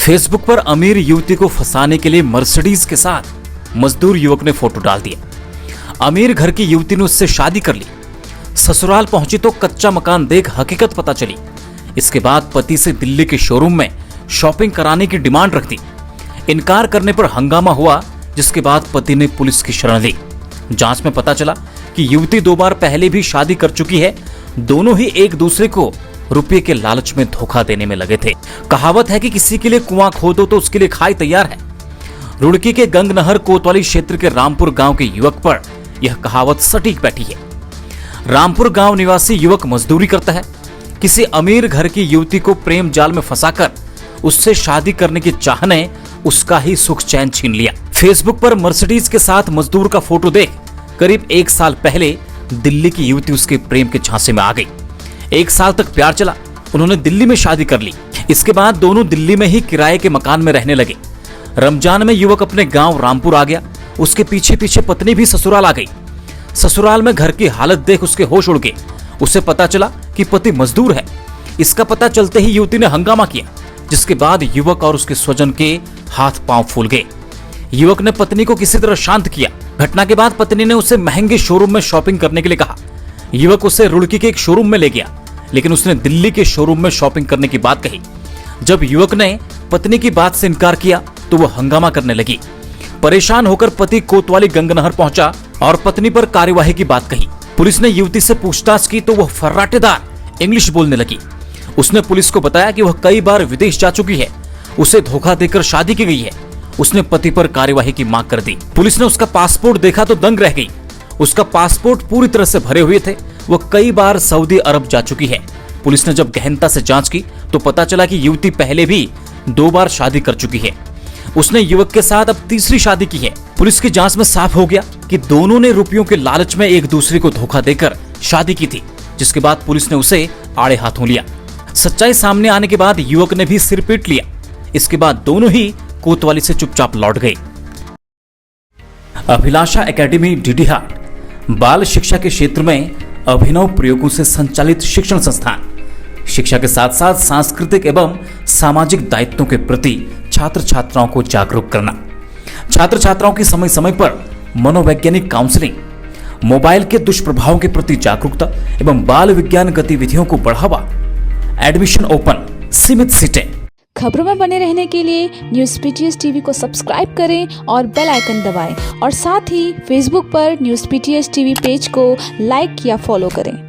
Facebook पर अमीर युवती को फंसाने के लिए मर्सिडीज के साथ मजदूर युवक ने फोटो डाल दिया। अमीर घर की युवती ने उससे शादी कर ली। ससुराल पहुंची तो कच्चा मकान देख हकीकत पता चली। इसके बाद पति से दिल्ली के शोरूम में शॉपिंग कराने की डिमांड रख दी। इनकार करने पर हंगामा हुआ, जिसके बाद पति ने पुलिस की शरण ली। जांच में पता चला कि युवती 2 बार पहले भी शादी कर चुकी है। दोनों ही एक दूसरे को रुपये के लालच में धोखा देने में लगे थे। कहावत है कि किसी के लिए कुआं खोदो तो उसके लिए खाई तैयार है। रुड़की के गंगनहर कोतवाली क्षेत्र के रामपुर गांव के युवक पर यह कहावत सटीक बैठी है। रामपुर गांव निवासी युवक मजदूरी करता है। किसी अमीर घर की युवती को प्रेम जाल में फंसाकर उससे शादी करने की चाह ने उसका ही सुख चैन छीन लिया। फेसबुक पर मर्सिडीज के साथ मजदूर का फोटो देख करीब 1 साल पहले दिल्ली की युवती उसके प्रेम के झांसे में आ गई। 1 साल तक प्यार चला। उन्होंने दिल्ली में शादी कर ली। इसके बाद दोनों दिल्ली में ही किराए के मकान में रहने लगे। रमजान में युवक अपने गांव रामपुर आ गया। उसके पीछे पीछे पत्नी भी ससुराल आ गई। ससुराल में घर की हालत देख उसके होश उड़ गए। उसे पता चला कि पति मजदूर है। इसका पता चलते ही युवती ने हंगामा किया, जिसके बाद युवक और उसके स्वजन के हाथ पांव फूल गए। युवक ने पत्नी को किसी तरह शांत किया। घटना के बाद पत्नी ने उसे महंगे शोरूम में शॉपिंग करने के लिए कहा। युवक उसे रुड़की के एक शोरूम में ले गया, लेकिन उसने दिल्ली के शोरूम में शॉपिंग करने की बात कही। जब युवक ने पत्नी की बात से इनकार किया तो वह हंगामा करने लगी। परेशान होकर पति कोतवाली गंगनहर पहुंचा और पत्नी पर कार्यवाही की बात कही। पुलिस ने युवती से पूछताछ की तो वह फर्राटेदार इंग्लिश बोलने लगी। उसने पुलिस को बताया कि वह कई बार विदेश जा चुकी है, उसे धोखा देकर शादी की गई है। उसने पति पर कार्यवाही की मांग कर दी। पुलिस ने उसका पासपोर्ट देखा तो दंग रह गई। उसका पासपोर्ट पूरी तरह से भरे हुए थे। वह कई बार सऊदी अरब जा चुकी है। पुलिस ने जब गहनता से जांच की तो पता चला कि युवती पहले भी 2 बार शादी कर चुकी है। उसने युवक के साथ अब तीसरी शादी की है। पुलिस की जांच में साफ हो गया कि दोनों ने रुपयों के लालच में एक दूसरे को धोखा देकर शादी की थी, जिसके बाद पुलिस ने उसे आड़े हाथों लिया। सच्चाई सामने आने के बाद युवक ने भी सिर पीट लिया। इसके बाद दोनों ही कोतवाली से चुपचाप लौट गए। अभिलाषा एकेडमी डीडीहाट बाल शिक्षा के क्षेत्र में अभिनव प्रयोगों से संचालित शिक्षण संस्थान। शिक्षा के साथ साथ सांस्कृतिक एवं सामाजिक दायित्वों के प्रति छात्र छात्राओं को जागरूक करना, छात्र छात्राओं की समय समय पर मनोवैज्ञानिक काउंसलिंग, मोबाइल के दुष्प्रभावों के प्रति जागरूकता एवं बाल विज्ञान गतिविधियों को बढ़ावा। एडमिशन ओपन, सीमित सीटें। खबरों में बने रहने के लिए न्यूज़ पीटीएस टीवी को सब्सक्राइब करें और बेल आइकन दबाएं और साथ ही फेसबुक पर न्यूज़ पीटीएस टीवी पेज को लाइक या फॉलो करें।